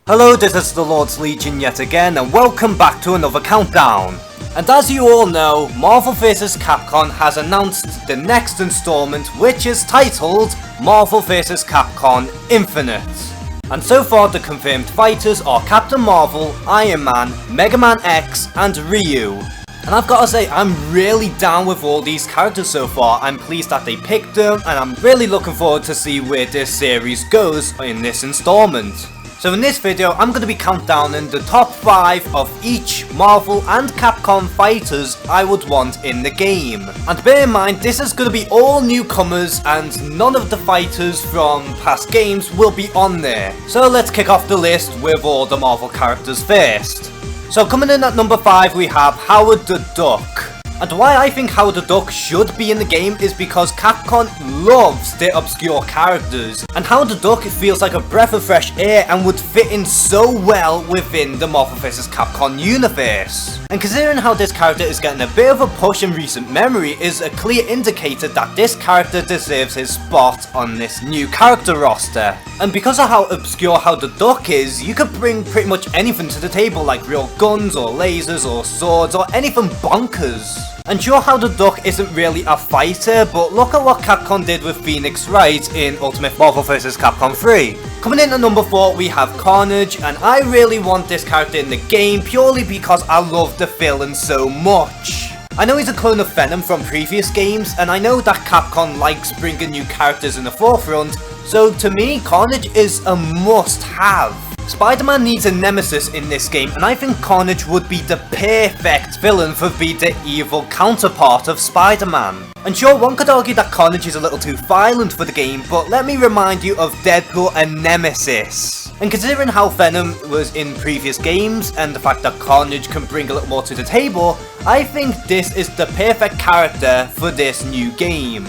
Hello, this is the Lord's Legion yet again, and welcome back to another countdown. And as you all know, Marvel vs Capcom has announced the next installment, which is titled Marvel vs Capcom Infinite. And so far the confirmed fighters are Captain Marvel, Iron Man, Mega Man X, and Ryu. And I've gotta say, I'm really down with all these characters so far. I'm pleased that they picked them, and I'm really looking forward to see where this series goes in this installment. So in this video, I'm going to be countdowning the top 5 of each Marvel and Capcom fighters I would want in the game. And bear in mind, this is going to be all newcomers and none of the fighters from past games will be on there. So let's kick off the list with all the Marvel characters first. So coming in at number 5 we have Howard the Duck. And why I think Howard the Duck should be in the game is because Capcom loves their obscure characters, and Howard the Duck feels like a breath of fresh air and would fit in so well within the Marvel vs Capcom universe. And considering how this character is getting a bit of a push in recent memory is a clear indicator that this character deserves his spot on this new character roster. And because of how obscure Howard the Duck is, you could bring pretty much anything to the table, like real guns or lasers or swords or anything bonkers. And sure, Howard the Duck isn't really a fighter, but look at what Capcom did with Phoenix Wright in Ultimate Marvel vs Capcom 3. Coming in at number 4 we have Carnage, and I really want this character in the game purely because I love the villain so much. I know he's a clone of Venom from previous games, and I know that Capcom likes bringing new characters in the forefront, so to me, Carnage is a must-have. Spider-Man needs a nemesis in this game, and I think Carnage would be the perfect villain for being the evil counterpart of Spider-Man. And sure, one could argue that Carnage is a little too violent for the game, but let me remind you of Deadpool and Nemesis. And considering how Venom was in previous games, and the fact that Carnage can bring a little more to the table, I think this is the perfect character for this new game.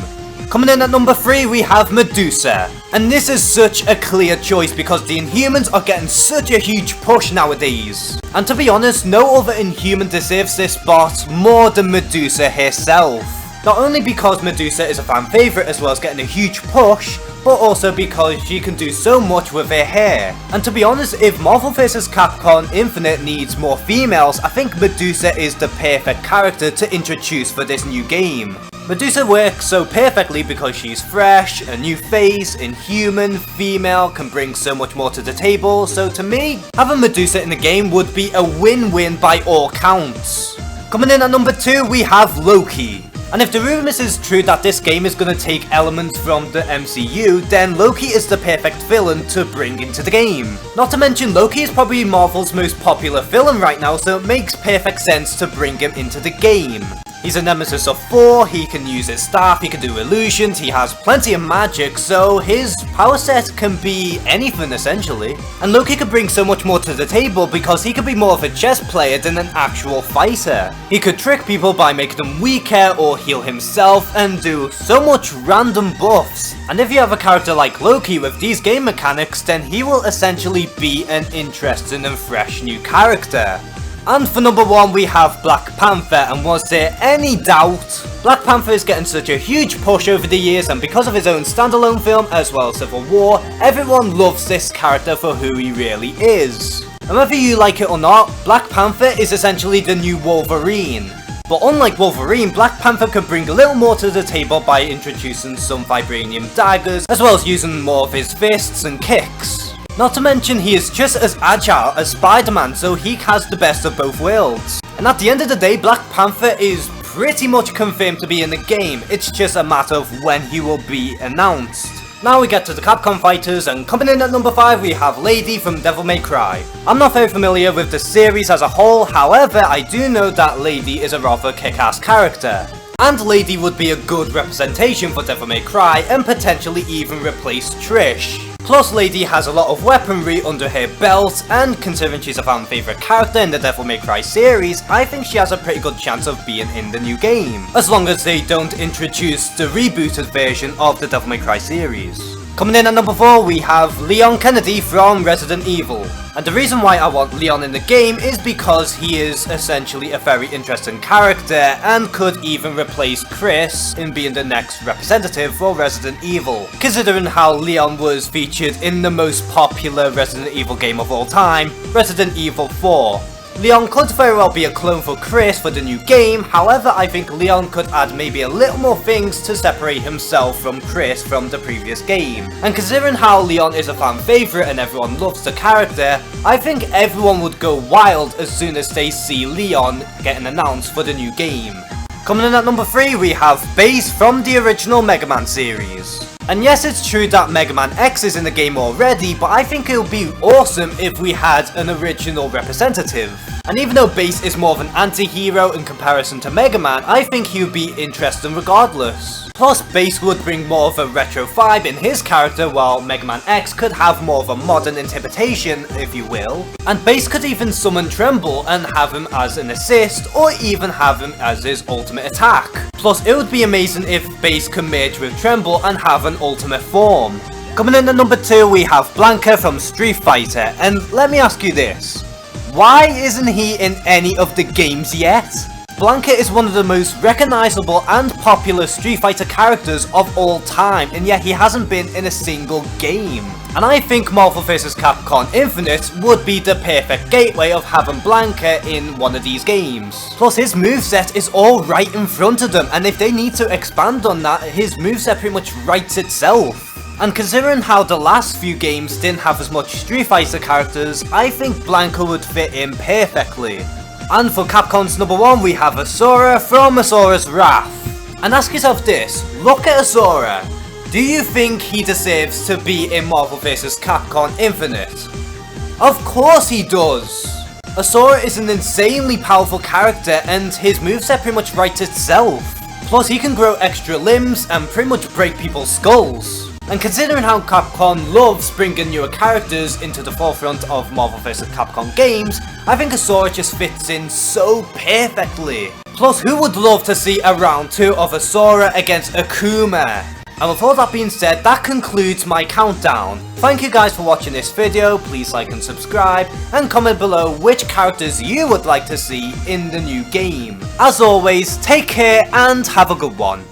Coming in at number 3 we have Medusa. And this is such a clear choice because the Inhumans are getting such a huge push nowadays. And to be honest, no other Inhuman deserves this spot more than Medusa herself. Not only because Medusa is a fan favourite as well as getting a huge push, but also because she can do so much with her hair. And to be honest, if Marvel vs Capcom Infinite needs more females, I think Medusa is the perfect character to introduce for this new game. Medusa works so perfectly because she's fresh, a new face, inhuman, female, can bring so much more to the table, so to me, having Medusa in the game would be a win-win by all counts. Coming in at number 2 we have Loki. And if the rumours is true that this game is going to take elements from the MCU, then Loki is the perfect villain to bring into the game. Not to mention, Loki is probably Marvel's most popular villain right now, so it makes perfect sense to bring him into the game. He's a nemesis of 4, he can use his staff, he can do illusions, he has plenty of magic, so his power set can be anything essentially. And Loki could bring so much more to the table because he could be more of a chess player than an actual fighter. He could trick people by making them weaker or heal himself and do so much random buffs. And if you have a character like Loki with these game mechanics, then he will essentially be an interesting and fresh new character. And for number 1 we have Black Panther, and was there any doubt? Black Panther is getting such a huge push over the years, and because of his own standalone film as well as Civil War, everyone loves this character for who he really is. And whether you like it or not, Black Panther is essentially the new Wolverine. But unlike Wolverine, Black Panther could bring a little more to the table by introducing some vibranium daggers, as well as using more of his fists and kicks. Not to mention, he is just as agile as Spider-Man, so he has the best of both worlds. And at the end of the day, Black Panther is pretty much confirmed to be in the game, it's just a matter of when he will be announced. Now we get to the Capcom fighters, and coming in at number 5 we have Lady from Devil May Cry. I'm not very familiar with the series as a whole, however I do know that Lady is a rather kick-ass character. And Lady would be a good representation for Devil May Cry and potentially even replace Trish. Plus, Lady has a lot of weaponry under her belt, and considering she's a fan favourite character in the Devil May Cry series, I think she has a pretty good chance of being in the new game, as long as they don't introduce the rebooted version of the Devil May Cry series. Coming in at number 4, we have Leon Kennedy from Resident Evil. And the reason why I want Leon in the game is because he is essentially a very interesting character and could even replace Chris in being the next representative for Resident Evil, considering how Leon was featured in the most popular Resident Evil game of all time, Resident Evil 4. Leon could very well be a clone for Chris for the new game, however I think Leon could add maybe a little more things to separate himself from Chris from the previous game. And considering how Leon is a fan favourite and everyone loves the character, I think everyone would go wild as soon as they see Leon getting announced for the new game. Coming in at number 3, we have Base from the original Mega Man series. And yes, it's true that Mega Man X is in the game already, but I think it would be awesome if we had an original representative. And even though Base is more of an anti-hero in comparison to Mega Man, I think he would be interesting regardless. Plus, Base would bring more of a retro vibe in his character, while Mega Man X could have more of a modern interpretation, if you will. And Base could even summon Tremble and have him as an assist, or even have him as his ultimate attack. Plus, it would be amazing if Base could merge with Tremble and have an ultimate form. Coming in at number 2, we have Blanka from Street Fighter, and let me ask you this. Why isn't he in any of the games yet? Blanka is one of the most recognizable and popular Street Fighter characters of all time, and yet he hasn't been in a single game. And I think Marvel vs. Capcom Infinite would be the perfect gateway of having Blanka in one of these games. Plus, his moveset is all right in front of them, and if they need to expand on that, his moveset pretty much writes itself. And considering how the last few games didn't have as much Street Fighter characters, I think Blanka would fit in perfectly. And for Capcom's number 1, we have Asura from Asura's Wrath. And ask yourself this, look at Asura. Do you think he deserves to be in Marvel vs. Capcom Infinite? Of course he does! Asura is an insanely powerful character and his moveset pretty much writes itself. Plus, he can grow extra limbs and pretty much break people's skulls. And considering how Capcom loves bringing newer characters into the forefront of Marvel vs. Capcom games, I think Asura just fits in so perfectly. Plus, who would love to see a round 2 of Asura against Akuma? And with all that being said, that concludes my countdown. Thank you guys for watching this video, please like and subscribe, and comment below which characters you would like to see in the new game. As always, take care and have a good one.